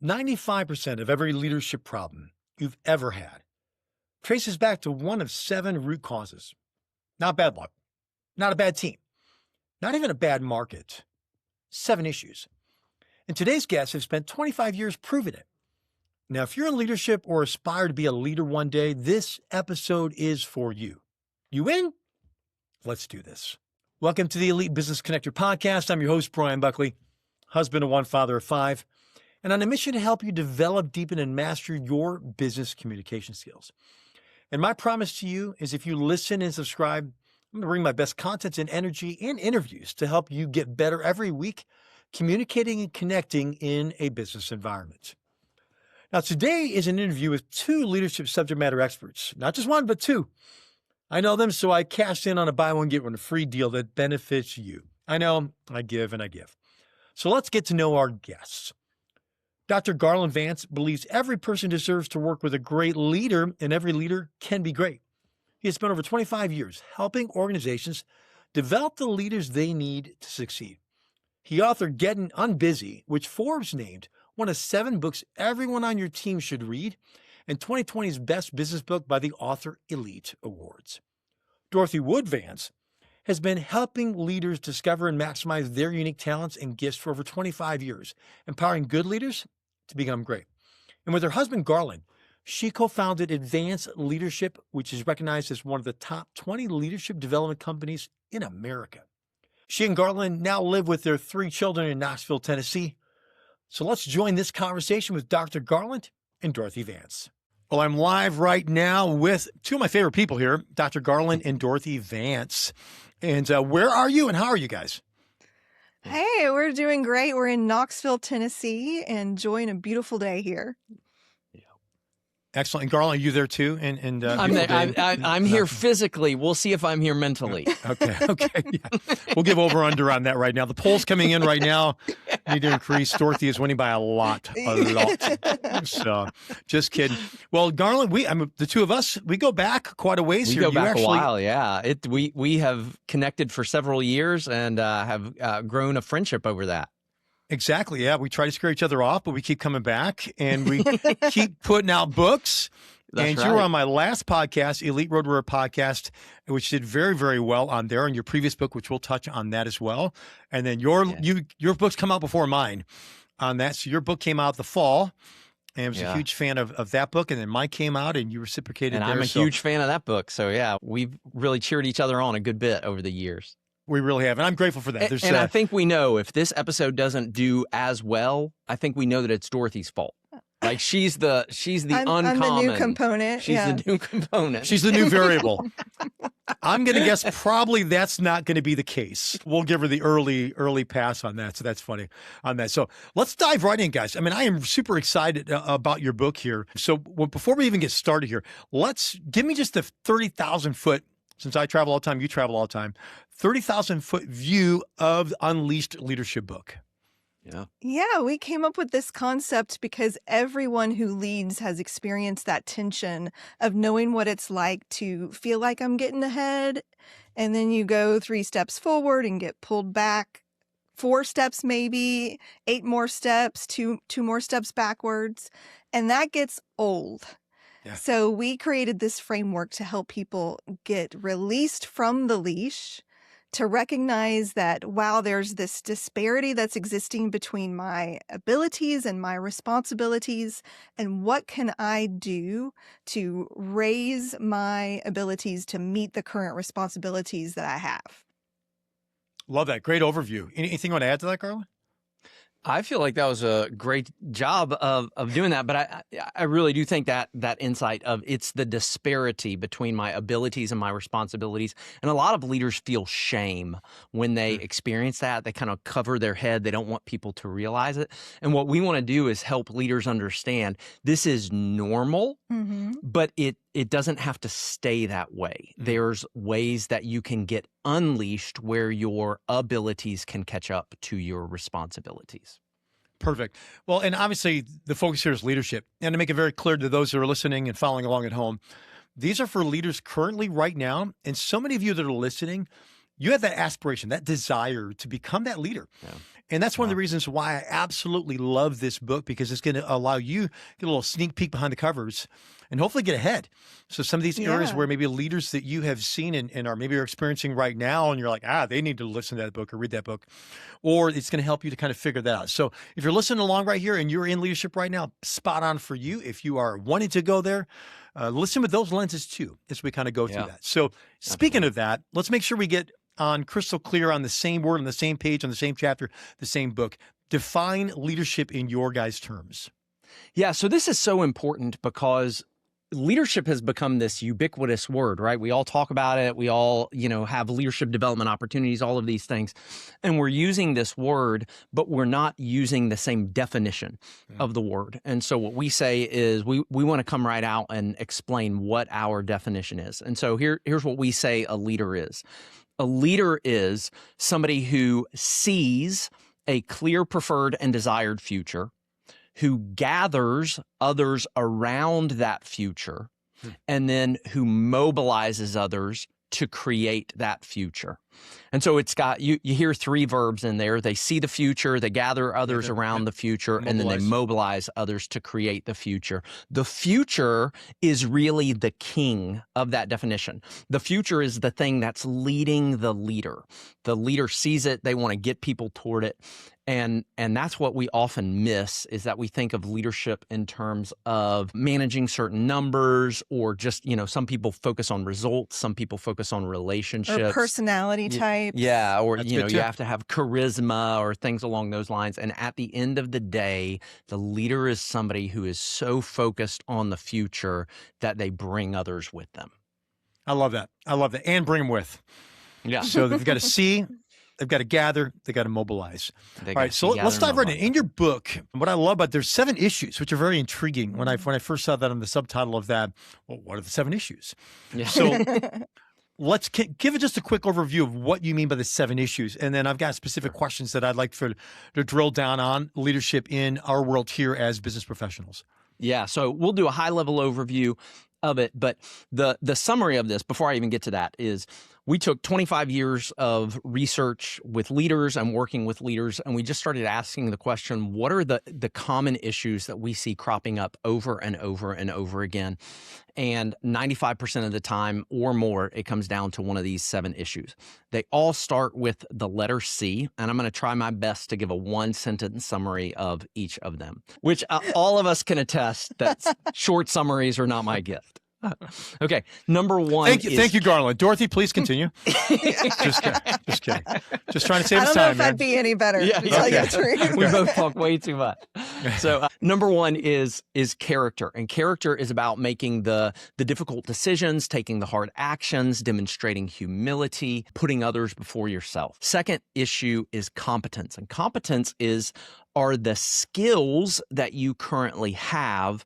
95% of every leadership problem you've ever had traces back to one of 7 root causes. Not bad luck, not a bad team, not even a bad market. 7 issues. And today's guests have spent 25 years proving it. Now, if you're in leadership or aspire to be a leader one day, this episode is for you. You in? Let's do this. Welcome to the Elite Business Connector podcast. I'm your host, Bryan Buckley, husband of 1, father of 5, and on a mission to help you develop, deepen, and master your business communication skills. And my promise to you is if you listen and subscribe, I'm going to bring my best content and energy and interviews to help you get better every week, communicating and connecting in a business environment. Now, today is an interview with 2 leadership subject matter experts, not just 1, but 2. I know them, so I cashed in on a buy one, get one free deal that benefits you. I know, I give and I give. So let's get to know our guests. Dr. Garland Vance believes every person deserves to work with a great leader, and every leader can be great. He has spent over 25 years helping organizations develop the leaders they need to succeed. He authored Getting Unbusy, which Forbes named one of 7 books everyone on your team should read, and 2020's Best Business Book by the Author Elite Awards. Dorothy Vance has been helping leaders discover and maximize their unique talents and gifts for over 25 years, empowering good leaders to become great. And with her husband, Garland, she co-founded Advanced Leadership, which is recognized as one of the top 20 leadership development companies in America. She and Garland now live with their 3 children in Knoxville, Tennessee. So let's join this conversation with Dr. Garland and Dorothy Vance. Well, I'm live right now with 2 of my favorite people here, Dr. Garland and Dorothy Vance. And where are you and how are you guys? Hey, we're doing great. We're in Knoxville, Tennessee, enjoying a beautiful day here. Excellent. And Garland, are you there too? And I'm there. I'm here physically. We'll see if I'm here mentally. Okay. Yeah. We'll give over under on that right now. The poll's coming in right now. Need to increase. Dorothy is winning by a lot. So, just kidding. Well, Garland, the 2 of us, we go back quite a ways here. We go back a while, yeah. We have connected for several years and have grown a friendship over that. Exactly. Yeah. We try to scare each other off, but we keep coming back and we keep putting out books. That's right. You were on my last podcast, Elite Road Warrior podcast, which did very, very well on there, and your previous book, which we'll touch on that as well. And then your books come out before mine on that. So your book came out the fall, and I was a huge fan of that book. And then mine came out, and you reciprocated and there. I'm a huge fan of that book. So yeah, we've really cheered each other on a good bit over the years. We really have, and I'm grateful for that. And I think we know if this episode doesn't do as well, I think we know that it's Dorothy's fault. Like she's the uncommon. I'm the new component. She's the new component. She's the new variable. I'm going to guess probably that's not going to be the case. We'll give her the early pass on that. So that's funny on that. So let's dive right in, guys. I mean, I am super excited about your book here. So before we even get started here, give me just the 30,000 foot, since I travel all the time, you travel all the time, 30,000 foot view of the Unleashed Leadership book. Yeah, we came up with this concept because everyone who leads has experienced that tension of knowing what it's like to feel like I'm getting ahead, and then you go 3 steps forward and get pulled back 4 steps, maybe 8 more steps, two more steps backwards, and that gets old. Yeah. So we created this framework to help people get released from the leash, to recognize that, wow, there's this disparity that's existing between my abilities and my responsibilities, and what can I do to raise my abilities to meet the current responsibilities that I have? Love that. Great overview. Anything you want to add to that, Garland? I feel like that was a great job of doing that, but I really do think that insight of it's the disparity between my abilities and my responsibilities. And a lot of leaders feel shame when they experience that. They kind of cover their head. They don't want people to realize it. And what we want to do is help leaders understand this is normal, but it doesn't have to stay that way. There's ways that you can get unleashed where your abilities can catch up to your responsibilities. Perfect. Well, and obviously the focus here is leadership. And to make it very clear to those who are listening and following along at home, these are for leaders currently right now. And so many of you that are listening, you have that aspiration, that desire to become that leader. Yeah. And that's one of the reasons why I absolutely love this book, because it's going to allow you to get a little sneak peek behind the covers and hopefully get ahead. So some of these areas where maybe leaders that you have seen and are maybe you're experiencing right now, and you're like, they need to listen to that book or read that book, or it's going to help you to kind of figure that out. So if you're listening along right here and you're in leadership right now, spot on for you. If you are wanting to go there, listen with those lenses too, as we kind of go through that. So speaking of that, let's make sure we get on crystal clear on the same word, on the same page, on the same chapter, the same book. Define leadership in your guys' terms. Yeah, so this is so important because leadership has become this ubiquitous word, right? We all talk about it. We all, have leadership development opportunities, all of these things. And we're using this word, but we're not using the same definition of the word. And so what we say is we want to come right out and explain what our definition is. And so here's what we say a leader is. A leader is somebody who sees a clear, preferred, and desired future, who gathers others around that future, and then who mobilizes others to create that future. And so it's got, you hear three verbs in there. They see the future, they gather others around the future, and then they mobilize others to create the future. The future is really the king of that definition. The future is the thing that's leading the leader. The leader sees it, they want to get people toward it. And that's what we often miss, is that we think of leadership in terms of managing certain numbers, or just, some people focus on results, some people focus on relationships. Or personality types. Yeah, or, That's you good too. have to have charisma or things along those lines. And at the end of the day, the leader is somebody who is so focused on the future that they bring others with them. I love that. And bring them with. Yeah. So they've got to see, they've got to gather, they've got to mobilize. All right, so let's dive right in. In your book, what I love about, there's 7 issues, which are very intriguing. When I first saw that on the subtitle of that, well, what are the 7 issues? Yeah. So let's give it just a quick overview of what you mean by the 7 issues. And then I've got specific questions that I'd like to drill down on leadership in our world here as business professionals. Yeah, so we'll do a high-level overview of it, but the summary of this, before I even get to that, is we took 25 years of research with leaders and working with leaders, and we just started asking the question, what are the common issues that we see cropping up over and over and over again? And 95% of the time or more, it comes down to one of these 7 issues. They all start with the letter C, and I'm going to try my best to give a 1-sentence summary of each of them, which all of us can attest that short summaries are not my gift. Okay, number 1. Thank you, Garland. Dorothy, please continue. Just kidding. Just trying to save us time. I don't know if I'd be any better. Yeah, to tell you the truth. We both talk way too much. So number 1 is character, and character is about making the difficult decisions, taking the hard actions, demonstrating humility, putting others before yourself. Second issue is competence, and competence are the skills that you currently have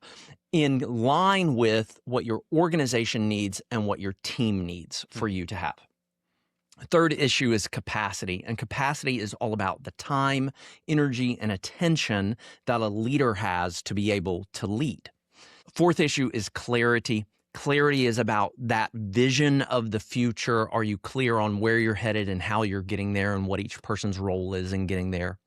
in line with what your organization needs and what your team needs for you to have. Third issue is capacity, and capacity is all about the time, energy, and attention that a leader has to be able to lead. Fourth issue is clarity. Clarity is about that vision of the future. Are you clear on where you're headed and how you're getting there and what each person's role is in getting there?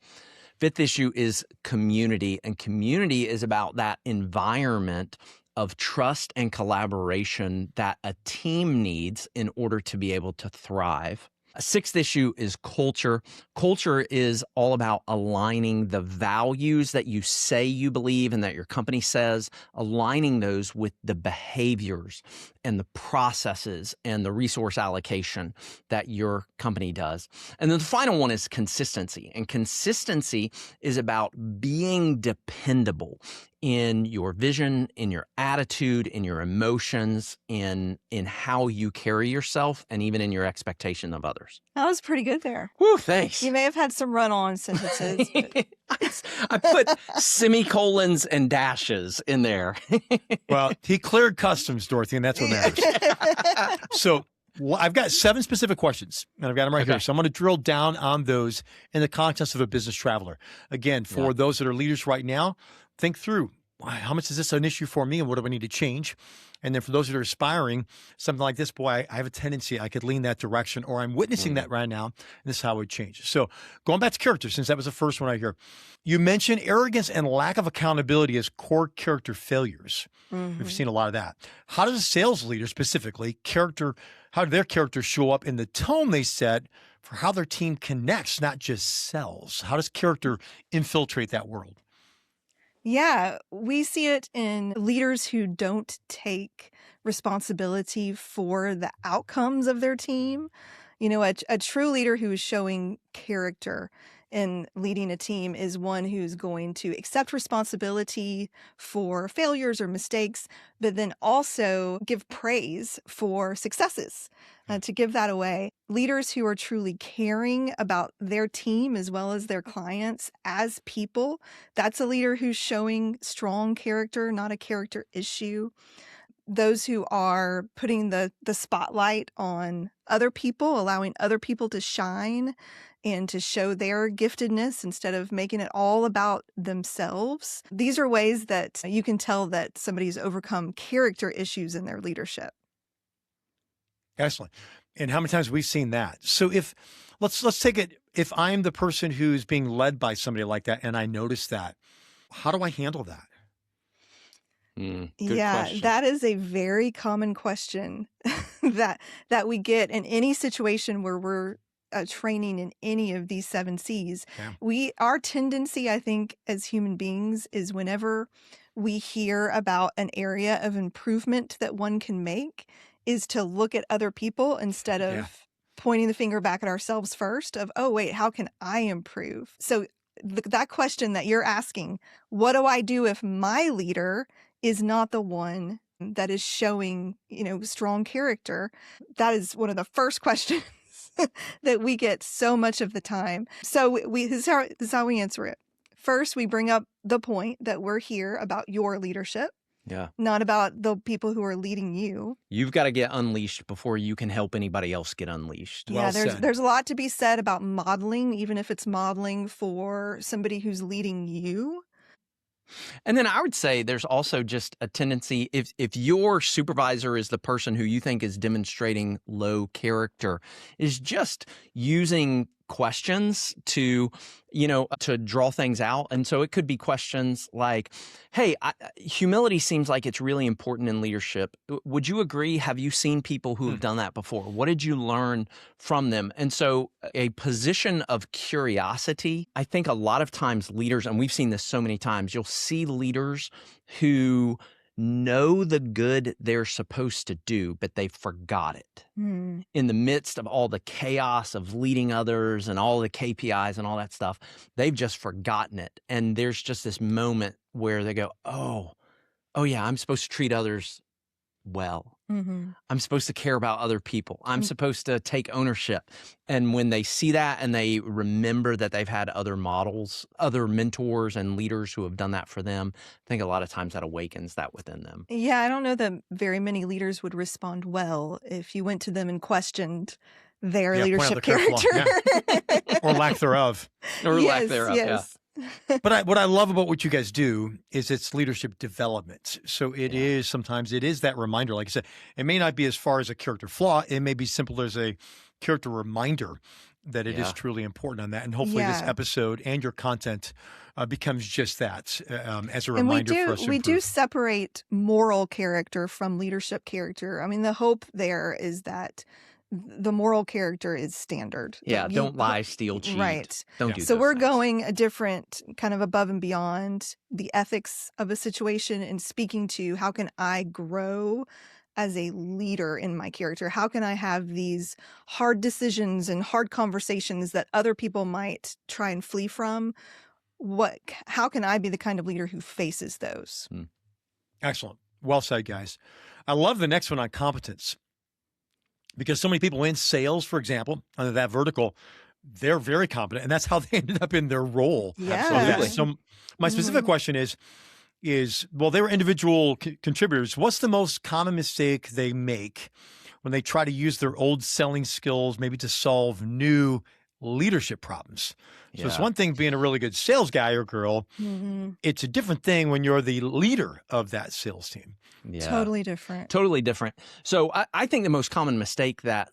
Fifth issue is community, and community is about that environment of trust and collaboration that a team needs in order to be able to thrive. A sixth issue is culture. Culture is all about aligning the values that you say you believe and that your company says, aligning those with the behaviors and the processes and the resource allocation that your company does. And then the final one is consistency. And consistency is about being dependable in your vision, in your attitude, in your emotions, in how you carry yourself, and even in your expectation of others. That was pretty good there. Woo, thanks. You may have had some run-on sentences. But... I put semicolons and dashes in there. Well, he cleared customs, Dorothy, and that's what matters. So I've got 7 specific questions, and I've got them right here. So I'm going to drill down on those in the context of a business traveler. Again, for those that are leaders right now, think through how much is this an issue for me and what do I need to change? And then for those that are aspiring, something like this, boy, I have a tendency, I could lean that direction, or I'm witnessing that right now, and this is how I would change. So going back to character, since that was the first one I hear, you mentioned arrogance and lack of accountability as core character failures. We've seen a lot of that. How does a sales leader specifically, how do their characters show up in the tone they set for how their team connects, not just sells? How does character infiltrate that world? Yeah, we see it in leaders who don't take responsibility for the outcomes of their team. You know, a true leader who is showing character in leading a team is one who's going to accept responsibility for failures or mistakes, but then also give praise for successes, to give that away. Leaders who are truly caring about their team as well as their clients as people, that's a leader who's showing strong character, not a character issue. Those who are putting the spotlight on other people, allowing other people to shine and to show their giftedness instead of making it all about themselves. These are ways that you can tell that somebody's overcome character issues in their leadership. Excellent. And how many times we've seen that? So let's take it, if I'm the person who's being led by somebody like that and I notice that, how do I handle that? Good Yeah, question. that is a very common question that we get in any situation where we're training in any of these 7 C's. Yeah. Our tendency, I think, as human beings is whenever we hear about an area of improvement that one can make is to look at other people instead of Yeah. pointing the finger back at ourselves first of, oh, wait, how can I improve? So that question that you're asking, what do I do if my leader is not the one that is showing, strong character? That is one of the first questions that we get so much of the time. So this is how we answer it. First, we bring up the point that we're here about your leadership, Yeah. not about the people who are leading you. You've got to get unleashed before you can help anybody else get unleashed. Well Yeah, said. there's a lot to be said about modeling, even if it's modeling for somebody who's leading you. And then I would say there's also just a tendency, if your supervisor is the person who you think is demonstrating low character, is just using questions to draw things out. And so it could be questions like, hey, humility seems like it's really important in leadership. Would you agree? Have you seen people who have done that before? What did you learn from them? And so a position of curiosity, I think a lot of times leaders, and we've seen this so many times, you'll see leaders who know the good they're supposed to do, but they forgot it. In the midst of all the chaos of leading others and all the KPIs and all that stuff, they've just forgotten it. And there's just this moment where they go, oh yeah, I'm supposed to treat others well. I'm supposed to care about other people. I'm supposed to take ownership. And when they see that and they remember that they've had other models, other mentors and leaders who have done that for them, I think a lot of times that awakens that within them. Yeah, I don't know that very many leaders would respond well if you went to them and questioned their leadership character. Or lack thereof. Or lack thereof, yes. But what I love about what you guys do is it's leadership development. So sometimes it is that reminder. Like I said, it may not be as far as a character flaw. It may be simple as a character reminder that it is truly important on that. And hopefully this episode and your content becomes just that as a reminder for us to we do improve. separate moral character from leadership character. I mean, the hope there is that the moral character is standard. Yeah, don't lie, steal, cheat. Right. Don't do So those we're things. going a different kind of above and beyond the ethics of a situation and speaking to how can I grow as a leader in my character? How can I have these hard decisions and hard conversations that other people might try and flee from? How can I be the kind of leader who faces those? Excellent. Well said, guys. I love the next one on competence. Because so many people in sales, for example, under that vertical, they're very competent, and that's how they ended up in their role. Yeah. Absolutely. So my specific question is, they were individual contributors. What's the most common mistake they make when they try to use their old selling skills, maybe to solve new leadership problems. So it's Yeah. one thing being a really good sales guy or girl. It's a different thing when you're the leader of that sales team. Yeah. Totally different. Totally different. So I think the most common mistake that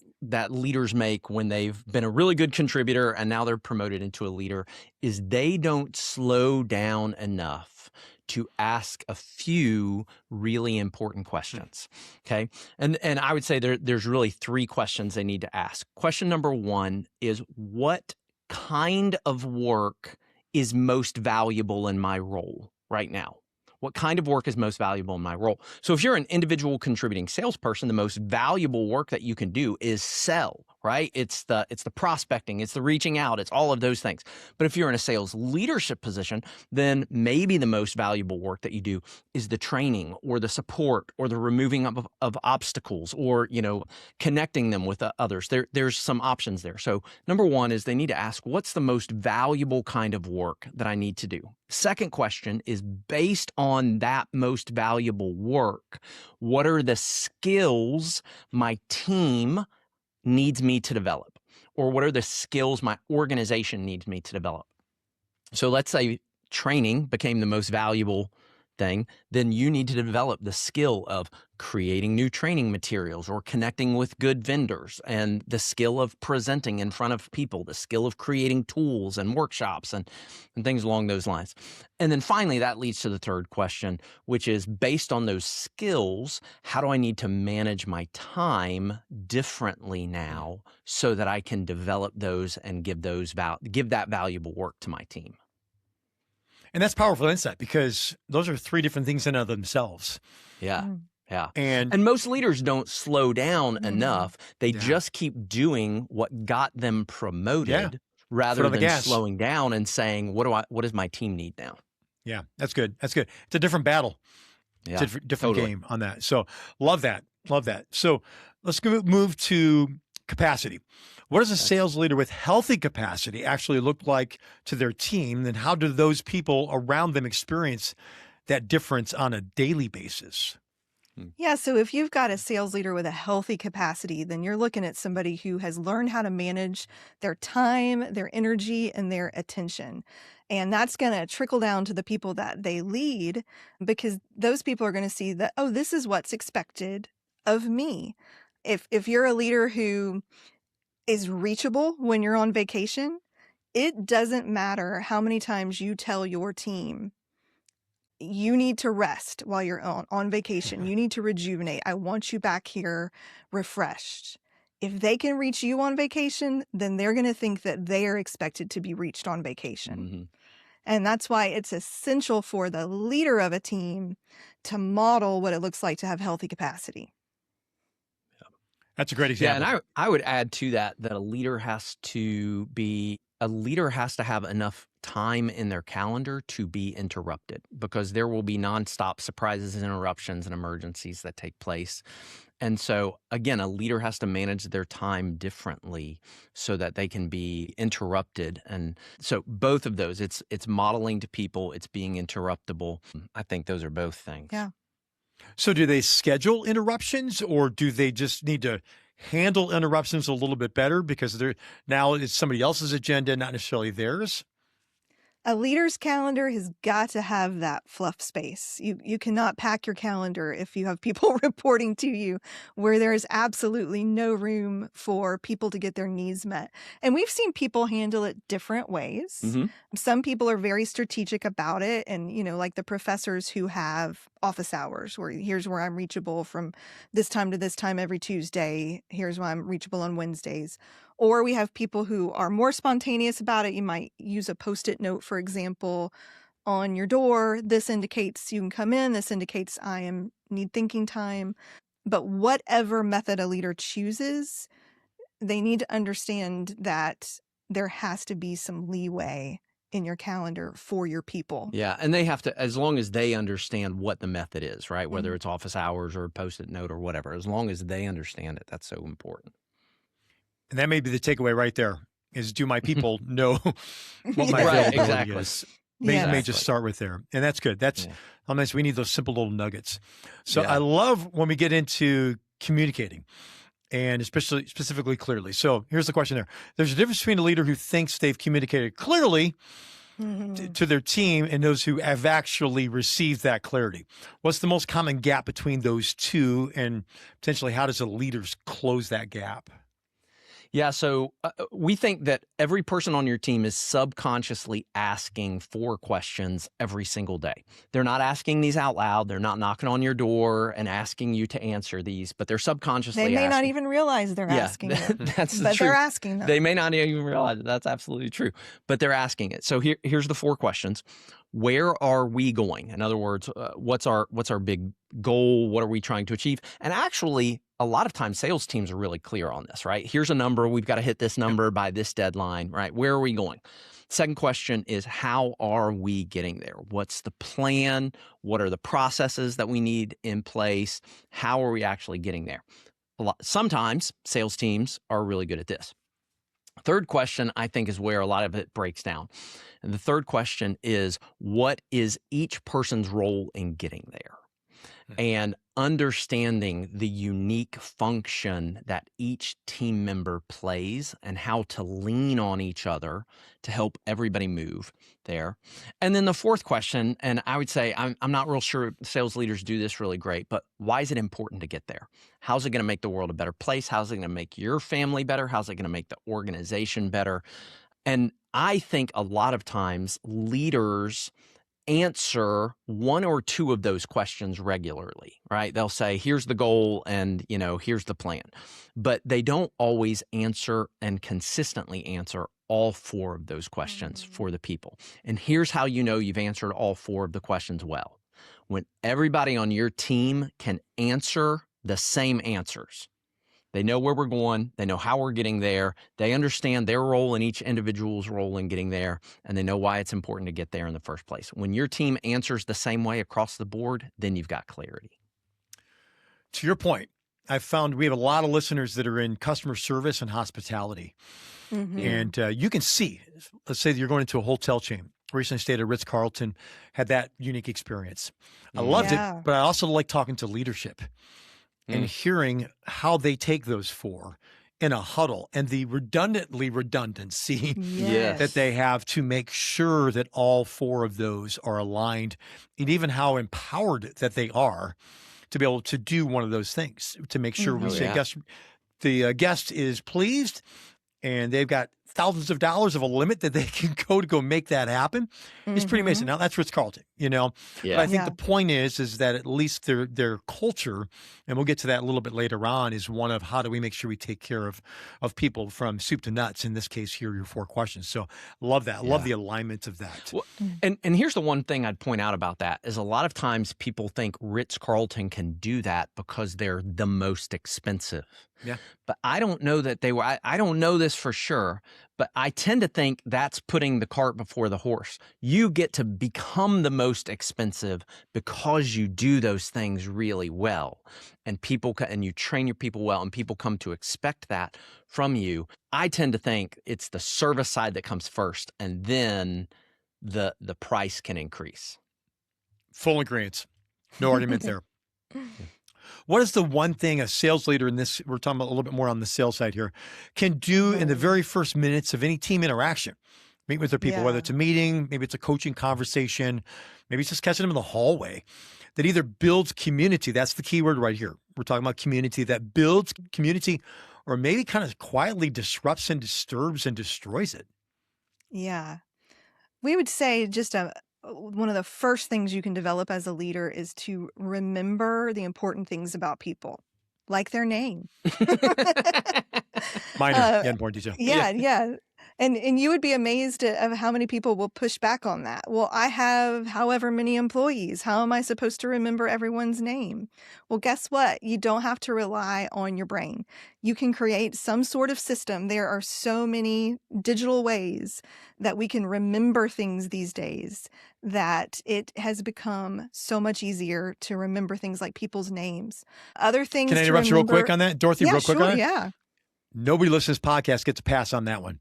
leaders make when they've been a really good contributor and now they're promoted into a leader is they don't slow down enough to ask a few really important questions. Okay. And I would say there's really 3 questions they need to ask. Question number 1 is, what kind of work is most valuable in my role right now? What kind of work is most valuable in my role? So if you're an individual contributing salesperson, the most valuable work that you can do is sell, right? It's the prospecting, it's the reaching out, it's all of those things. But if you're in a sales leadership position, then maybe the most valuable work that you do is the training or the support or the removing of obstacles or, connecting them with others. There's some options there. So number 1 is they need to ask, what's the most valuable kind of work that I need to do? Second question is, based on that most valuable work, what are the skills my team needs me to develop? Or what are the skills my organization needs me to develop? So let's say training became the most valuable thing, then you need to develop the skill of creating new training materials or connecting with good vendors, and the skill of presenting in front of people, the skill of creating tools and workshops and things along those lines. And then finally, that leads to the third question, which is, based on those skills, how do I need to manage my time differently now so that I can develop those and give that valuable work to my team? And that's powerful insight, because those are 3 different things in and of themselves. Yeah. Yeah. And most leaders don't slow down enough. They just keep doing what got them promoted rather than slowing down and saying, what does my team need now? Yeah, that's good. That's good. It's a different battle. Yeah, it's a different game on that. So love that. Love that. So let's move to capacity. What does a sales leader with healthy capacity actually look like to their team? And how do those people around them experience that difference on a daily basis? Yeah, so if you've got a sales leader with a healthy capacity, then you're looking at somebody who has learned how to manage their time, their energy, and their attention. And that's going to trickle down to the people that they lead, because those people are going to see that, oh, this is what's expected of me. If you're a leader who is reachable when you're on vacation, it doesn't matter how many times you tell your team, you need to rest while you're on vacation. You need to rejuvenate. I want you back here refreshed. If they can reach you on vacation, then they're going to think that they are expected to be reached on vacation. Mm-hmm. And that's why it's essential for the leader of a team to model what it looks like to have healthy capacity. That's a great example. Yeah, and I would add to that a leader has to have enough time in their calendar to be interrupted, because there will be nonstop surprises and interruptions and emergencies that take place. And so, again, a leader has to manage their time differently so that they can be interrupted. And so both of those, it's modeling to people, it's being interruptible. I think those are both things. Yeah. So do they schedule interruptions, or do they just need to handle interruptions a little bit better because now it's somebody else's agenda, not necessarily theirs? A leader's calendar has got to have that fluff space. You cannot pack your calendar if you have people reporting to you where there is absolutely no room for people to get their needs met. And we've seen people handle it different ways. Mm-hmm. Some people are very strategic about it. And, like the professors who have office hours, where here's where I'm reachable from this time to this time every Tuesday. Here's why I'm reachable on Wednesdays. Or we have people who are more spontaneous about it. You might use a Post-it note, for example, on your door. This indicates you can come in. This indicates need thinking time. But whatever method a leader chooses, they need to understand that there has to be some leeway in your calendar for your people. Yeah, and they have to, as long as they understand what the method is, right? Whether it's office hours or a Post-it note or whatever, as long as they understand it, that's so important. And that may be the takeaway right there, is, do my people know what my Right, availability exactly. is? Yes. May just start with there. And that's good. That's how nice. We need those simple little nuggets. So Yeah. I love when we get into communicating. and especially specifically clearly. So here's the question there. There's a difference between a leader who thinks they've communicated clearly to their team and those who have actually received that clarity. What's the most common gap between those two, and potentially how does a leader close that gap? Yeah, so we think that every person on your team is subconsciously asking 4 questions every single day. They're not asking these out loud. They're not knocking on your door and asking you to answer these, but they're subconsciously They may asking. not even realize they're asking it. That's but true. they're asking them. They may not even realize it. That's absolutely true, but they're asking it. So here's the 4 questions. Where are we going? In other words, what's our big goal? What are we trying to achieve? And actually, a lot of times sales teams are really clear on this, right? Here's a number. We've got to hit this number by this deadline, right? Where are we going? Second question is, how are we getting there? What's the plan? What are the processes that we need in place? How are we actually getting there? Sometimes sales teams are really good at this. Third question, I think, is where a lot of it breaks down. And the third question is, what is each person's role in getting there? And understanding the unique function that each team member plays and how to lean on each other to help everybody move there. And then the fourth question, and I would say I'm not real sure sales leaders do this really great, but why is it important to get there? How's it going to make the world a better place? How's it going to make your family better? How's it going to make the organization better? And I think a lot of times leaders answer 1 or 2 of those questions regularly, right? They'll say, here's the goal and, here's the plan. But they don't always answer and consistently answer all 4 of those questions for the people. And here's how you know you've answered all 4 of the questions well. When everybody on your team can answer the same answers. They know where we're going. They know how we're getting there. They understand their role and each individual's role in getting there, and they know why it's important to get there in the first place. When your team answers the same way across the board, then you've got clarity. To your point, I've found we have a lot of listeners that are in customer service and hospitality. And you can see, let's say that you're going into a hotel chain. Recently stayed at Ritz-Carlton, had that unique experience. I loved it, but I also like talking to leadership and hearing how they take those 4 in a huddle and the redundancy that they have to make sure that all 4 of those are aligned, and even how empowered that they are to be able to do one of those things, to make sure we say the guest is pleased and they've got thousands of dollars of a limit that they can go make that happen. It's pretty amazing. Now that's Ritz-Carlton, But I think the point is that at least their culture, and we'll get to that a little bit later on, is one of how do we make sure we take care of people from soup to nuts. In this case, here are your 4 questions. So love that. Love the alignment of that. Well, and here's the one thing I'd point out about that is a lot of times people think Ritz-Carlton can do that because they're the most expensive. Yeah. But I don't know that they were. I don't know this for sure, but I tend to think that's putting the cart before the horse. You get to become the most expensive because you do those things really well, and you train your people well, and people come to expect that from you. I tend to think it's the service side that comes first, and then the price can increase. Full agreement. No argument there. What is the one thing a sales leader in this, we're talking about a little bit more on the sales side here, can do in the very first minutes of any team interaction? Meet with their people, whether it's a meeting, maybe it's a coaching conversation, maybe it's just catching them in the hallway, that either builds community. That's the key word right here. We're talking about community, that builds community, or maybe kind of quietly disrupts and disturbs and destroys it. Yeah. We would say just one of the first things you can develop as a leader is to remember the important things about people, like their name. Minor, important detail. Yeah. And you would be amazed at how many people will push back on that. Well, I have however many employees. How am I supposed to remember everyone's name? Well, guess what? You don't have to rely on your brain. You can create some sort of system. There are so many digital ways that we can remember things these days that it has become so much easier to remember things like people's names. Other things. Can I interrupt you real quick on that? Dorothy, Yeah, real quick sure, on it? yeah. Nobody listening to this podcast gets a pass on that one.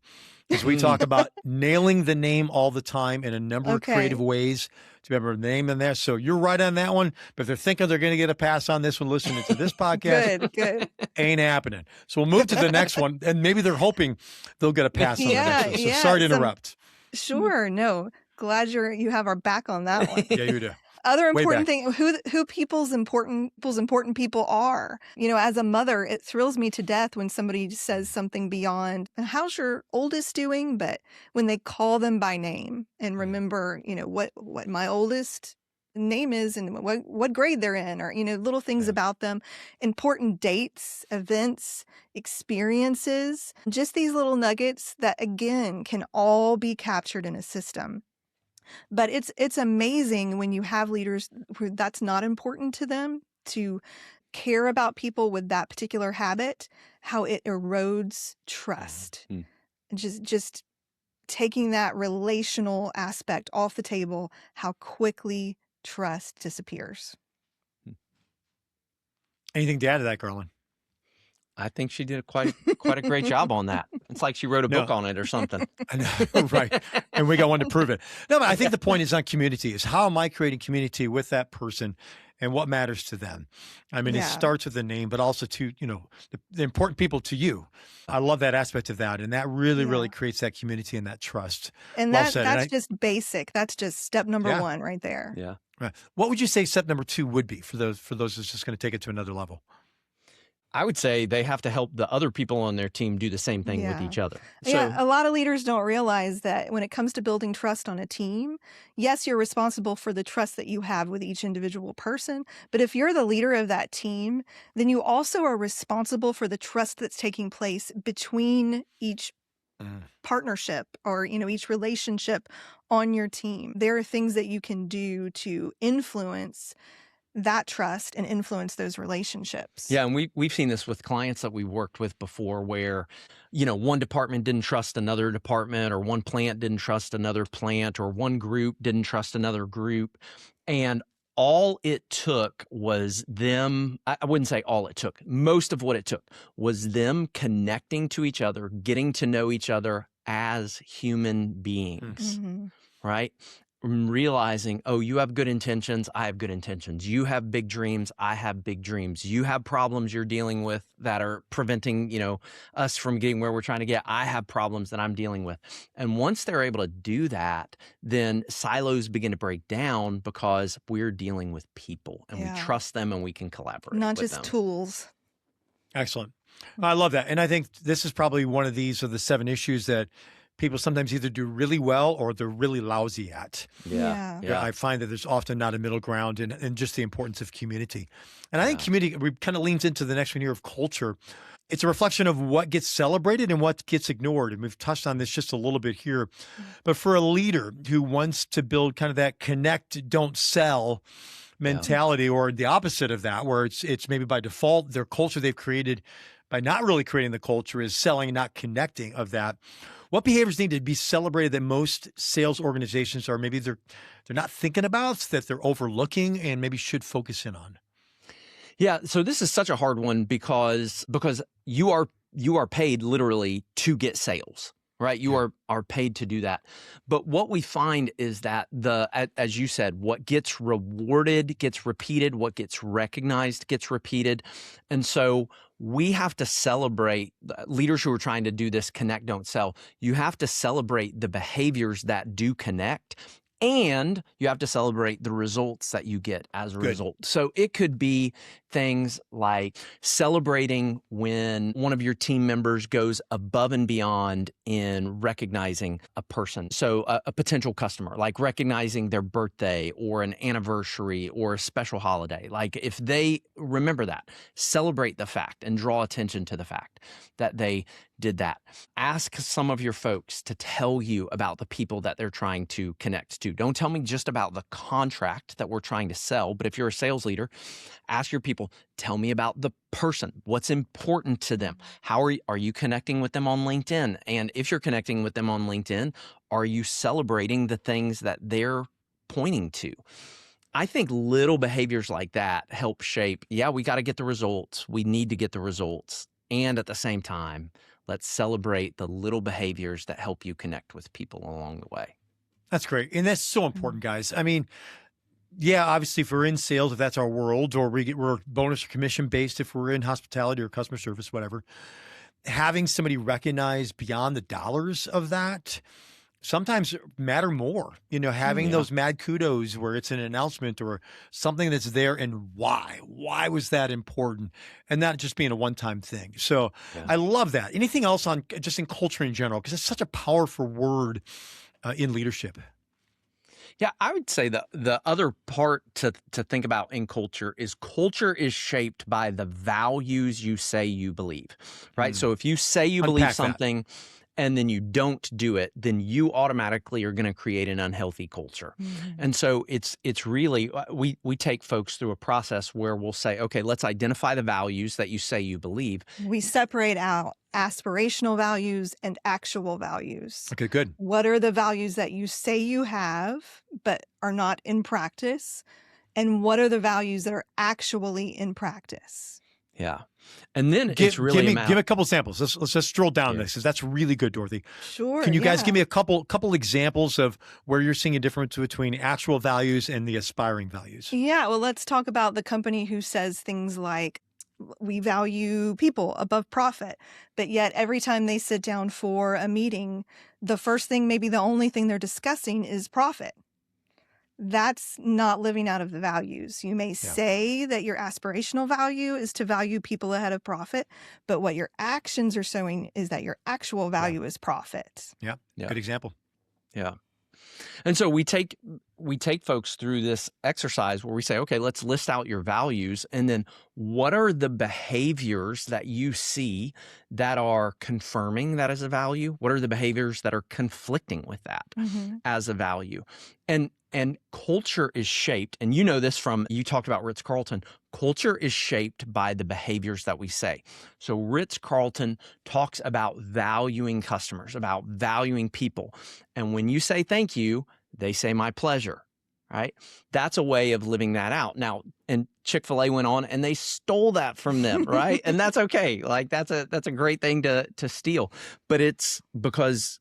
because we talk about nailing the name all the time in a number of creative Okay. ways to remember the name in there. So you're right on that one. But if they're thinking they're going to get a pass on this one, listening to this podcast, Good. ain't happening. So we'll move to the next one. And maybe they're hoping they'll get a pass on the next one. So Yeah. sorry to interrupt. Sure. No. Glad you have our back on that one. Yeah, you do. Other Way important back. thing, who people's important people are. As a mother, it thrills me to death when somebody says something beyond, how's your oldest doing? But when they call them by name and remember, what my oldest name is and what grade they're in, or, little things Right. about them, important dates, events, experiences, just these little nuggets that, again, can all be captured in a system. But it's amazing when you have leaders who that's not important to them to care about people with that particular habit, how it erodes trust. Mm. Just taking that relational aspect off the table, how quickly trust disappears. Anything to add to that, Garland? I think she did quite a great job on that. It's like she wrote a book No. on it or something. I know, right. And we got one to prove it. No, but I think the point is on community, is how am I creating community with that person and what matters to them? I mean, it Yeah. starts with the name, but also to, the important people to you. I love that aspect of that. And that really, really Yeah. creates that community and that trust. And Well said. And that's just basic. That's just step number Yeah. 1 right there. Yeah. Right. What would you say step number 2 would be for those that's just going to take it to another level? I would say they have to help the other people on their team do the same thing with Yeah. each other. Yeah, a lot of leaders don't realize that when it comes to building trust on a team, yes, you're responsible for the trust that you have with each individual person. But if you're the leader of that team, then you also are responsible for the trust that's taking place between each partnership or, each relationship on your team. There are things that you can do to influence that trust and influence those relationships. Yeah, and we've seen this with clients that we worked with before where, one department didn't trust another department, or one plant didn't trust another plant, or one group didn't trust another group. And all it took was them, I wouldn't say all it took, most of what it took was them connecting to each other, getting to know each other as human beings, Mhm. right? Realizing, oh, you have good intentions, I have good intentions. You have big dreams, I have big dreams. You have problems you're dealing with that are preventing, us from getting where we're trying to get. I have problems that I'm dealing with. And once they're able to do that, then silos begin to break down because we're dealing with people and we Yeah. trust them and we can collaborate Not with just them. tools. Excellent. I love that. And I think this is probably one of the 7 issues that people sometimes either do really well or they're really lousy at. Yeah. I find that there's often not a middle ground and just the importance of community. And I think community kind of leans into the next one here of culture. It's a reflection of what gets celebrated and what gets ignored. And we've touched on this just a little bit here. But for a leader who wants to build kind of that connect, don't sell mentality, or the opposite of that, where it's maybe by default, their culture they've created by not really creating the culture is selling, not connecting of that. What behaviors need to be celebrated that most sales organizations are maybe they're not thinking about, that they're overlooking and maybe should focus in on? Yeah, so this is such a hard one because you are paid literally to get sales, right? You are paid to do that. But what we find is that as you said, what gets rewarded gets repeated, what gets recognized gets repeated. And so we have to celebrate leaders who are trying to do this connect, don't sell. You have to celebrate the behaviors that do connect, and you have to celebrate the results that you get as a result. So it could be things like celebrating when one of your team members goes above and beyond in recognizing a person. So a potential customer, like recognizing their birthday or an anniversary or a special holiday. Like if they remember that, celebrate the fact and draw attention to the fact that they did that. Ask some of your folks to tell you about the people that they're trying to connect to. Don't tell me just about the contract that we're trying to sell, but if you're a sales leader, ask your people, tell me about the person. What's important to them? How are you connecting with them on LinkedIn? And if you're connecting with them on LinkedIn, are you celebrating the things that they're pointing to? I think little behaviors like that help shape, we got to get the results. We need to get the results. And at the same time, Let's celebrate the little behaviors that help you connect with people along the way. That's great. And that's so important, guys. I mean, yeah, obviously, if we're in sales, if that's our world, or we're bonus or commission based, if we're in hospitality or customer service, whatever, having somebody recognize beyond the dollars of that sometimes matter more. Having those mad kudos where it's an announcement or something that's there and why. Why was that important? And not just being a one-time thing. So I love that. Anything else on just in culture in general? Because it's such a powerful word in leadership. Yeah, I would say the other part to think about in culture is shaped by the values you say you believe, right? So if you say you believe Unpack that. something and then you don't do it, then you automatically are going to create an unhealthy culture. And so it's really, we take folks through a process where we'll say, okay, let's identify the values that you say you believe. We separate out aspirational values and actual values. Okay, good. What are the values that you say you have but are not in practice? And what are the values that are actually in practice? Yeah. And then it's really give me a couple samples. Let's just stroll down this because that's really good, Dorothy. Sure. Can you guys give me a couple examples of where you're seeing a difference between actual values and the aspiring values? Yeah. Well, let's talk about the company who says things like, we value people above profit, but yet every time they sit down for a meeting, the first thing, maybe the only thing they're discussing is profit. That's not living out of the values. You may say that your aspirational value is to value people ahead of profit, but what your actions are showing is that your actual value is profit. Yeah. Good example. Yeah. And so we take folks through this exercise where we say, okay, let's list out your values. And then what are the behaviors that you see that are confirming that as a value? What are the behaviors that are conflicting with that as a value? And culture is shaped, and you know this from, you talked about Ritz-Carlton, culture is shaped by the behaviors that we say. So Ritz-Carlton talks about valuing customers, about valuing people. And when you say thank you, they say my pleasure, right? That's a way of living that out. Now, and Chick-fil-A went on and they stole that from them, right? And that's okay. Like that's a great thing to steal. But it's because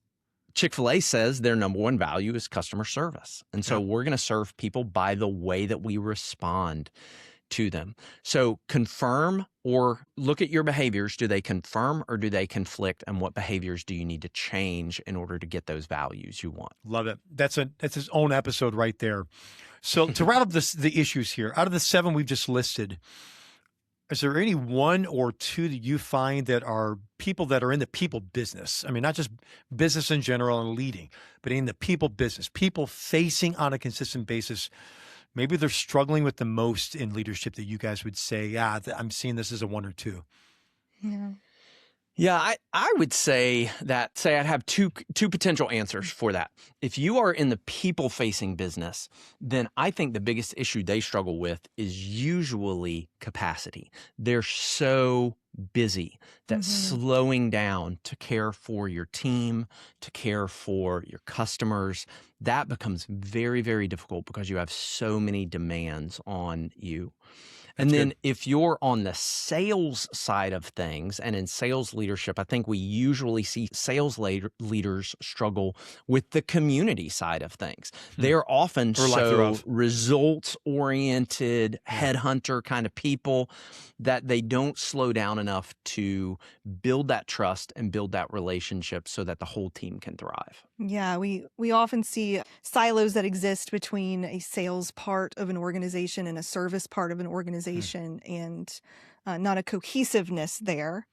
Chick-fil-A says their number one value is customer service. And so we're going to serve people by the way that we respond to them. So confirm or look at your behaviors. Do they confirm or do they conflict? And what behaviors do you need to change in order to get those values you want? Love it. That's his own episode right there. So to wrap up the issues here, out of the 7 we've just listed, is there any 1 or 2 that you find that are people that are in the people business? I mean, not just business in general and leading, but in the people business, people facing on a consistent basis. Maybe they're struggling with the most in leadership that you guys would say, I'm seeing this as a 1 or 2. Yeah. Yeah, I would say I'd have two potential answers for that. If you are in the people-facing business, then I think the biggest issue they struggle with is usually capacity. They're so busy that slowing down to care for your team, to care for your customers, that becomes very, very difficult because you have so many demands on you. And then if you're on the sales side of things and in sales leadership, I think we usually see sales leaders struggle with the community side of things. They're often so results-oriented, headhunter kind of people that they don't slow down enough to build that trust and build that relationship so that the whole team can thrive. Yeah, we often see silos that exist between a sales part of an organization and a service part of an organization, and not a cohesiveness there.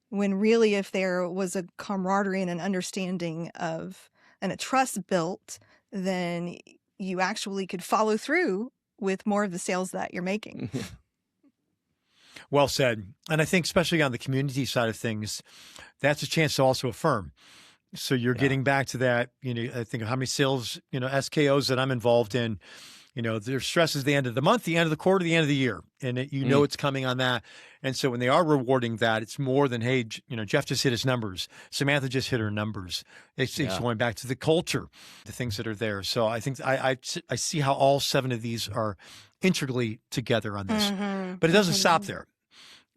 When really, if there was a camaraderie and an understanding of and a trust built, then you actually could follow through with more of the sales that you're making. Well said. And I think especially on the community side of things, that's a chance to also affirm. So you're getting back to that, I think of how many sales, SKOs that I'm involved in, their stress is the end of the month, the end of the quarter, the end of the year. And it's coming on that. And so when they are rewarding that, it's more than, hey, Jeff just hit his numbers. Samantha just hit her numbers. It's going back to the culture, the things that are there. So I think I see how all 7 of these are integrally together on this. But it doesn't stop there,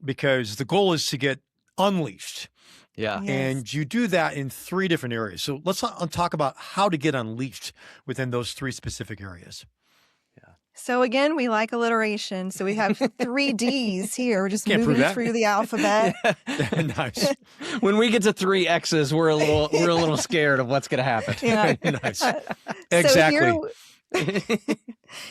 because the goal is to get unleashed Yeah. Yes. And you do that in 3 different areas. So let's talk about how to get unleashed within those 3 specific areas. So again, we like alliteration. So we have 3 Ds here. We're just Can't prove moving that. through the alphabet. Nice. When we get to 3 X's, we're a little scared of what's going to happen. Yeah. Nice. So Exactly.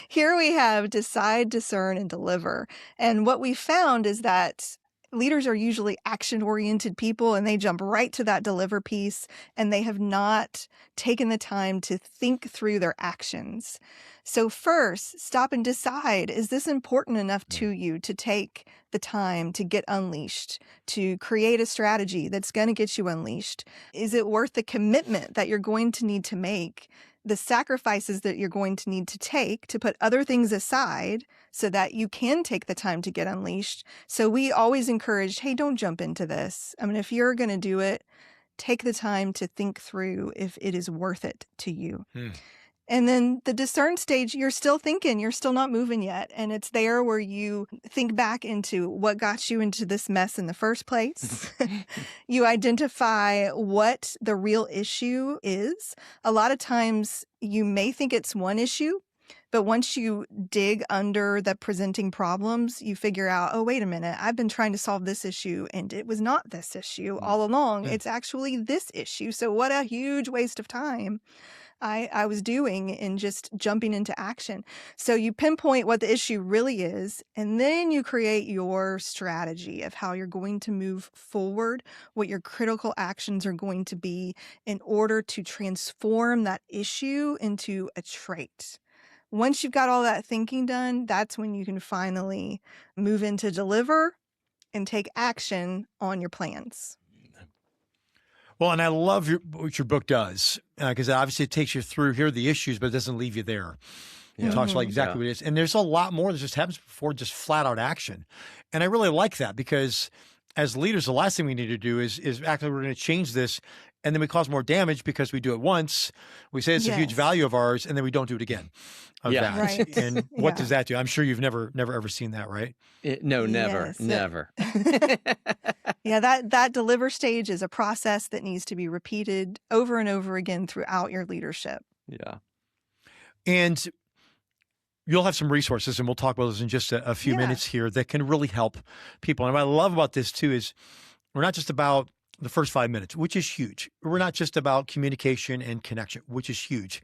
here we have decide, discern, and deliver. And what we found is that leaders are usually action-oriented people, and they jump right to that deliver piece, and they have not taken the time to think through their actions. So first, stop and decide, is this important enough to you to take the time to get unleashed, to create a strategy that's going to get you unleashed? Is it worth the commitment that you're going to need to make, the sacrifices that you're going to need to take to put other things aside so that you can take the time to get unleashed? So we always encourage, hey, don't jump into this. I mean, if you're going to do it, take the time to think through if it is worth it to you. And then the discern stage, you're still thinking, you're still not moving yet. And it's there where you think back into what got you into this mess in the first place. You identify what the real issue is. A lot of times you may think it's one issue, but once you dig under the presenting problems, you figure out, oh, wait a minute, I've been trying to solve this issue and it was not this issue all along. It's actually this issue. So what a huge waste of time I was doing in just jumping into action. So you pinpoint what the issue really is, and then you create your strategy of how you're going to move forward, what your critical actions are going to be in order to transform that issue into a trait. Once you've got all that thinking done, that's when you can finally move into deliver and take action on your plans. Well, and I love what your book does, because obviously it takes you through here are the issues, but it doesn't leave you there. It talks like exactly what it is. And there's a lot more that just happens before just flat out action. And I really like that, because as leaders, the last thing we need to do is actually we're going to change this, and then we cause more damage because we do it once. We say it's a huge value of ours, and then we don't do it again. That. Right. And what does that do? I'm sure you've never ever seen that, right? No, never, Yes. never. Yeah, that deliver stage is a process that needs to be repeated over and over again throughout your leadership. Yeah. And you'll have some resources, and we'll talk about those in just a few minutes here, that can really help people. And what I love about this too is we're not just about the first 5 minutes, which is huge. We're not just about communication and connection, which is huge.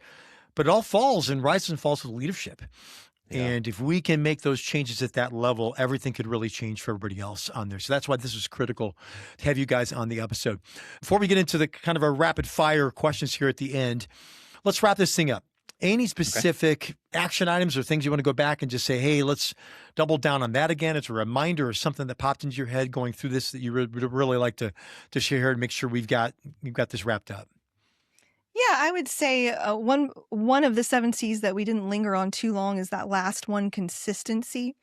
But it all falls and rises and falls with leadership. Yeah. And if we can make those changes at that level, everything could really change for everybody else on there. So that's why this is critical to have you guys on the episode. Before we get into the kind of our rapid fire questions here at the end, let's wrap this thing up. Any specific action items or things you want to go back and just say, hey, let's double down on that again? It's a reminder or something that popped into your head going through this that you would really like to share here and make sure we've got this wrapped up. Yeah, I would say one of the 7 C's that we didn't linger on too long is that last one, consistency.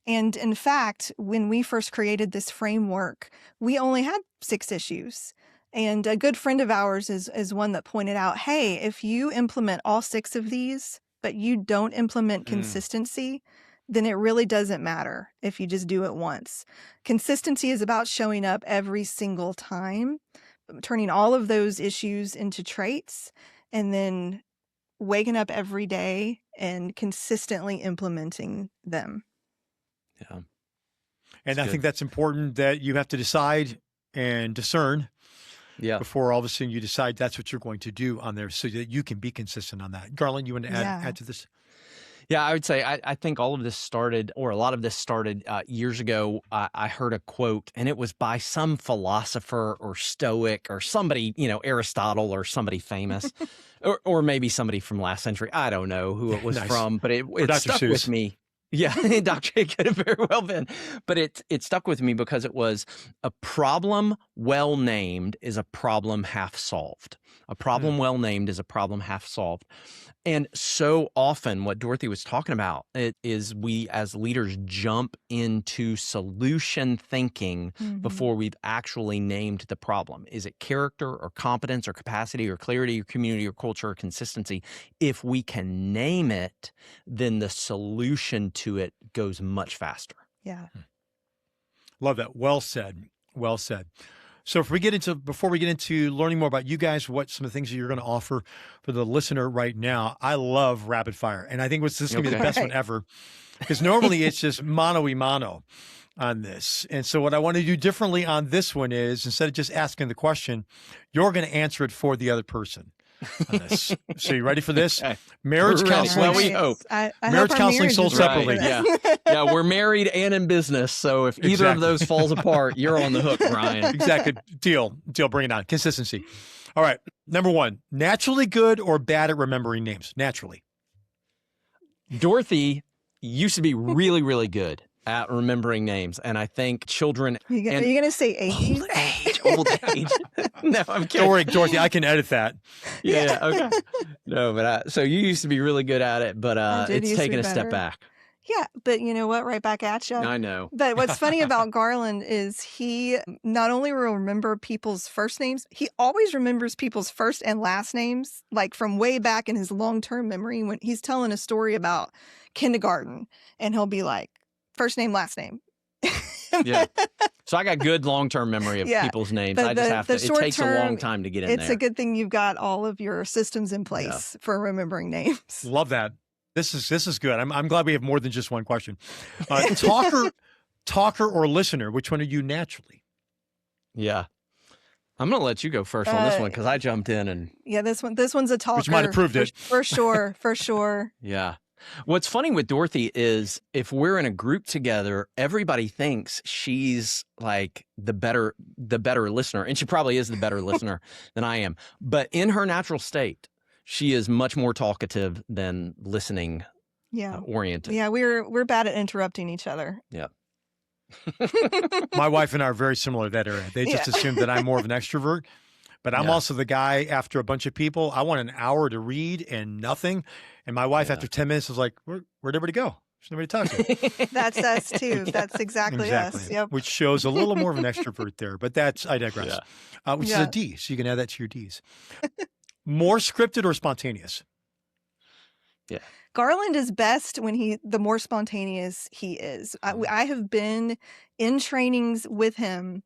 And in fact, when we first created this framework, we only had 6 issues. And a good friend of ours is one that pointed out, hey, if you implement all 6 of these, but you don't implement consistency, then it really doesn't matter if you just do it once. Consistency is about showing up every single time, turning all of those issues into traits, and then waking up every day and consistently implementing them. Yeah. And I think that's important, that you have to decide and discern before all of a sudden you decide that's what you're going to do on there, so that you can be consistent on that. Garland, you want to add to this? Yeah, I would say I think all of this started, or a lot of this started years ago. I heard a quote, and it was by some philosopher or Stoic or somebody, Aristotle or somebody famous, or maybe somebody from last century. I don't know who it was from, but it stuck with me. Yeah, Dr. It could have very well been. But it stuck with me because it was a problem well named is a problem half solved. A problem well named is a problem half solved. And so often what Dorothy was talking about is we as leaders jump into solution thinking before we've actually named the problem. Is it character or competence or capacity or clarity or community or culture or consistency? If we can name it, then the solution to it goes much faster. Yeah. Love that. Well said. Well said. So before we get into learning more about you guys, what some of the things that you're going to offer for the listener right now, I love rapid fire. And I think this is going to be the best one ever, because normally it's just mano-y-mano on this. And so what I want to do differently on this one is, instead of just asking the question, you're going to answer it for the other person on this. So you ready for this? Okay. Marriage counseling. Well, we hope. I Marriage hope our counseling marriage sold is ready separately. for Yeah. this. Yeah, we're married and in business. So if either of those falls apart, you're on the hook, Bryan. Exactly. Deal. Bring it on. Consistency. All right. Number one, naturally good or bad at remembering names? Naturally. Dorothy used to be really, really good at remembering names. And I think children... Are you going to say age? Old age. No, I'm kidding. Don't worry, Dorothy. I can edit that. Yeah, okay. No, but so you used to be really good at it, but did it's used to be taken a step better. back. Yeah, but you know what? Right back at you. I know. But what's funny about Garland is he not only will remember people's first names, he always remembers people's first and last names, like from way back in his long-term memory when he's telling a story about kindergarten, and he'll be like, first name, last name. Yeah. So I got good long-term memory of people's names. But I just have to, it takes a long short-term, time to get in It's there. a good thing you've got all of your systems in place for remembering names. Love that. This is good. I'm glad we have more than just one question. Talker or listener? Which one are you naturally? Yeah. I'm going to let you go first on this one because I jumped in and... Yeah, this one's a talker. Which might have proved it. For sure, for sure. Yeah. What's funny with Dorothy is if we're in a group together, everybody thinks she's like the better listener, and she probably is the better listener than I am. But in her natural state, she is much more talkative than listening oriented. Yeah, we're bad at interrupting each other. Yeah. My wife and I are very similar to that area. They just assume that I'm more of an extrovert, but I'm also the guy after a bunch of people. I want an hour to read and nothing. And my wife, after 10 minutes, was like, where'd everybody go? There's nobody to talk to. That's us too. That's exactly us. Yep. Which shows a little more of an extrovert there, but I digress. Which is a D, so you can add that to your Ds. More scripted or spontaneous? Yeah. Garland is best when the more spontaneous he is. I have been in trainings with him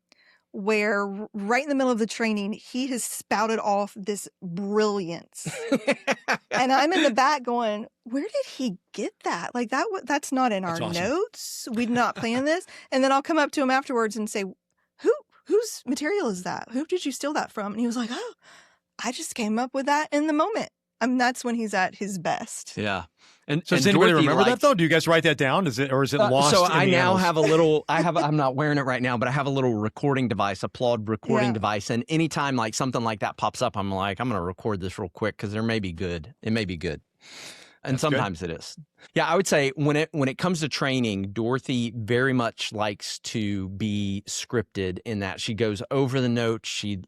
where right in the middle of the training, he has spouted off this brilliance. And I'm in the back going, where did he get that? Like that's not in our notes. We did not plan this. And then I'll come up to him afterwards and say, whose material is that? Who did you steal that from? And he was like, oh, I just came up with that in the moment. That's when he's at his best. Yeah. So does anybody remember that though? Do you guys write that down? Is it lost? So I now have a little, I'm not wearing it right now, but I have a little recording device, Applaud recording device. And anytime like something like that pops up, I'm like, I'm going to record this real quick because it may be good. And sometimes it is. Yeah, I would say when it comes to training, Dorothy very much likes to be scripted in that she goes over the notes, she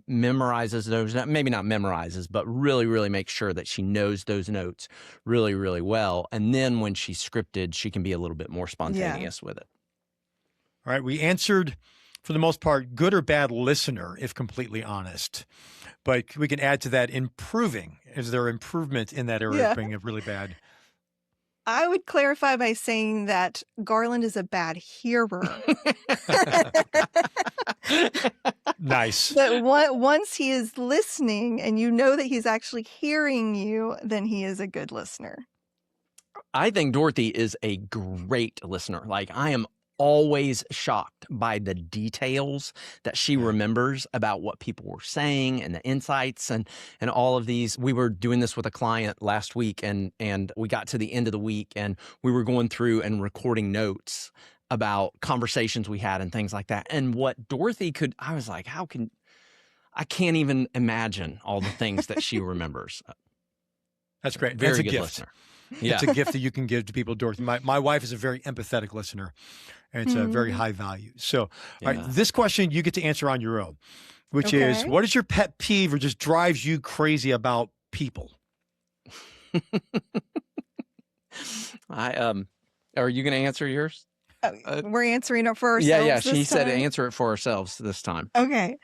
memorizes those, maybe not memorizes, but really, really makes sure that she knows those notes really, really well. And then when she's scripted, she can be a little bit more spontaneous with it. All right, we answered, for the most part, good or bad listener, if completely honest. But we can add to that improving. Is there improvement in that area of being a really bad? I would clarify by saying that Garland is a bad hearer. Nice. But once he is listening and you know that he's actually hearing you, then he is a good listener. I think Dorothy is a great listener. Like I am always shocked by the details that she remembers about what people were saying and the insights and all of these. We were doing this with a client last week and we got to the end of the week and we were going through and recording notes about conversations we had and things like that. And what Dorothy I was like, I can't even imagine all the things that she remembers. That's great. Very That's a good gift. listener. Yeah. It's a gift that you can give to people, Dorothy. My wife is a very empathetic listener, and it's a very high value. So, all right, this question you get to answer on your own, which is, what is your pet peeve or just drives you crazy about people? Are you going to answer yours? We're answering it for ourselves. Yeah. She this said time? answer it for ourselves this time. Okay.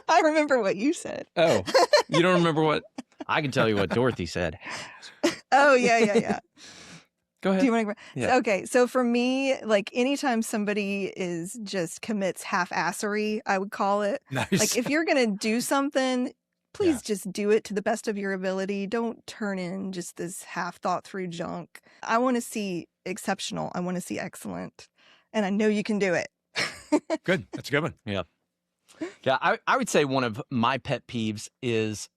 I remember what you said. Oh, you don't remember what? I can tell you what Dorothy said. Oh, yeah. Go ahead. Do you want to? Yeah. Okay. So for me, like anytime somebody is just commits half-assery, I would call it. Nice. Like if you're going to do something, please Yeah. just do it to the best of your ability. Don't turn in just this half thought through junk. I want to see exceptional. I want to see excellent. And I know you can do it. Good. That's a good one. Yeah. Yeah. I would say one of my pet peeves is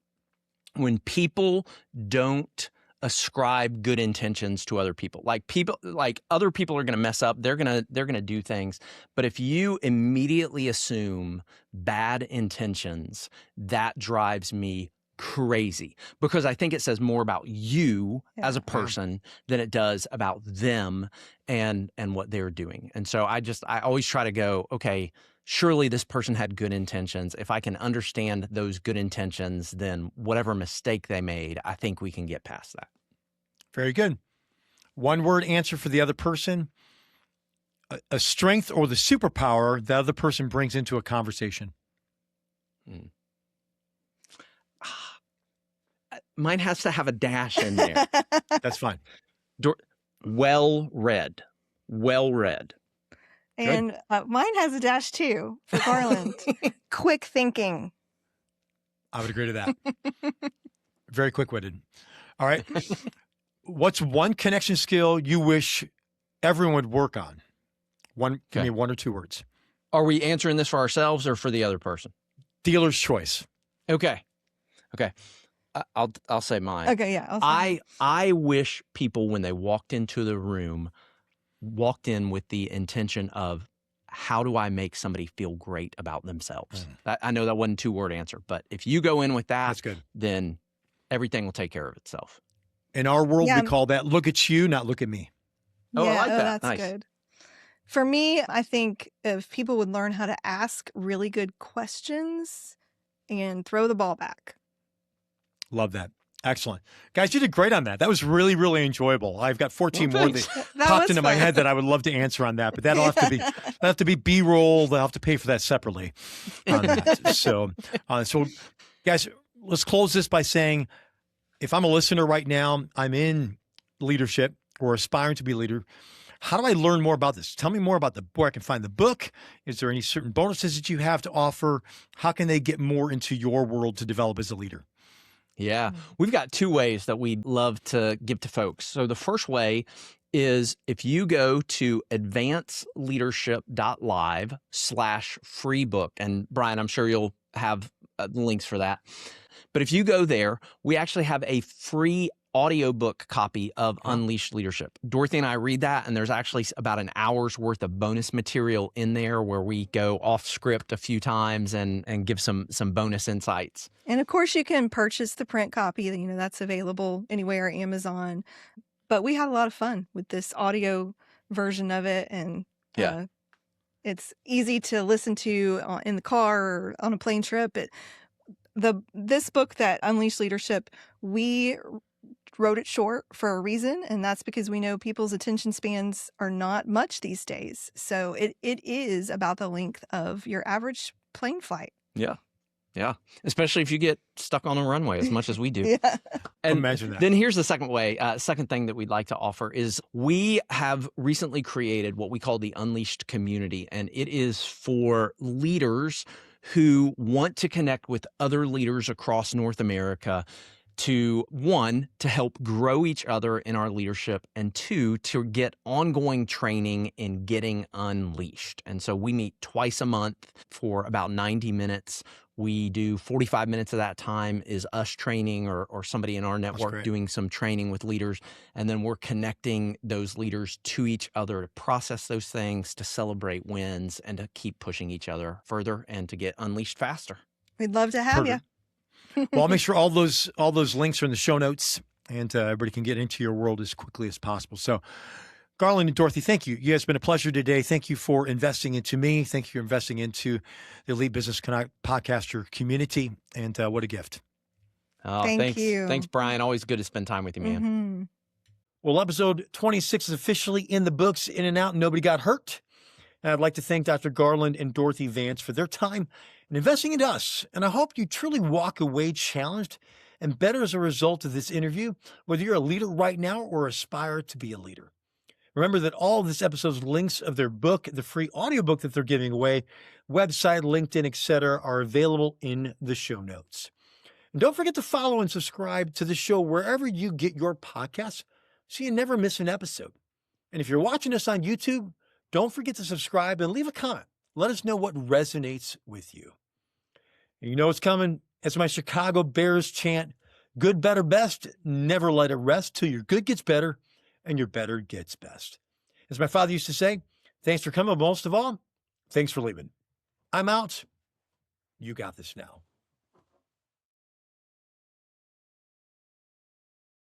when people don't ascribe good intentions to other people. Like other people are going to mess up. They're going to do things. But if you immediately assume bad intentions, that drives me crazy, because I think it says more about you as a person than it does about them and what they're doing. And so I always try to go, okay, surely this person had good intentions. If I can understand those good intentions, then whatever mistake they made, I think we can get past that. Very good. One word answer for the other person: a strength or the superpower the other person brings into a conversation. Mine has to have a dash in there. That's fine. Well read. And mine has a dash too for Garland. Quick thinking. I would agree to that. Very quick-witted. All right. What's one connection skill you wish everyone would work on? Give me 1 or 2 words. Are we answering this for ourselves or for the other person? Dealer's choice. Okay. I'll say mine. Okay, yeah. I wish people, when they walked into the room, walked in with the intention of, how do I make somebody feel great about themselves? I know that wasn't a 2-word answer, but if you go in with That's good. then everything will take care of itself. In our world, we call that look at you, not look at me. Oh, I like that. That's Nice. good. For me, I think if people would learn how to ask really good questions and throw the ball back. Love that. Excellent. Guys, you did great on that. That was really, really enjoyable. I've got 14 more that popped into my head that I would love to answer on that, but that'll have to be B-roll. They'll have to pay for that separately on that. So guys, let's close this by saying, if I'm a listener right now, I'm in leadership or aspiring to be a leader, how do I learn more about this? Tell me more about where I can find the book. Is there any certain bonuses that you have to offer? How can they get more into your world to develop as a leader? Yeah, we've got 2 ways that we'd love to give to folks. So the first way is if you go to advanceleadership.live/free book. And Bryan, I'm sure you'll have links for that. But if you go there, we actually have a free audiobook copy of Unleashed Leadership. Dorothy and I read that, and there's actually about an hour's worth of bonus material in there where we go off script a few times and give some bonus insights. And of course, you can purchase the print copy. That's available anywhere, Amazon. But we had a lot of fun with this audio version of it, and it's easy to listen to in the car or on a plane trip. This book, that Unleashed Leadership, we wrote it short for a reason, and that's because we know people's attention spans are not much these days. So it is about the length of your average plane flight. Yeah. Especially if you get stuck on a runway as much as we do. And imagine that. Then here's the second way. Second thing that we'd like to offer is we have recently created what we call the Unleashed Community, and it is for leaders who want to connect with other leaders across North America to, 1, to help grow each other in our leadership, and 2, to get ongoing training in getting unleashed. And so we meet twice a month for about 90 minutes. We do 45 minutes of that time is us training or somebody in our network doing some training with leaders. And then we're connecting those leaders to each other to process those things, to celebrate wins, and to keep pushing each other further and to get unleashed faster. We'd love to have you. Well, I'll make sure all those links are in the show notes, and everybody can get into your world as quickly as possible. So, Garland and Dorothy, thank you. You guys, it's been a pleasure today. Thank you for investing into me. Thank you for investing into the Elite Business Podcaster community, and what a gift. Oh, Thank you. Thanks, Bryan. Always good to spend time with you, man. Mm-hmm. Well, episode 26 is officially in the books, in and out, and nobody got hurt. And I'd like to thank Dr. Garland and Dorothy Vance for their time and investing into us. And I hope you truly walk away challenged and better as a result of this interview, whether you're a leader right now or aspire to be a leader. Remember that all of this episode's links of their book, the free audiobook that they're giving away, website, LinkedIn, etc., are available in the show notes. And don't forget to follow and subscribe to the show wherever you get your podcasts so you never miss an episode. And if you're watching us on YouTube, don't forget to subscribe and leave a comment. Let us know what resonates with you. And you know what's coming. As my Chicago Bears chant, good, better, best, never let it rest till your good gets better and your better gets best. As my father used to say, thanks for coming, but most of all, thanks for leaving. I'm out. You got this now.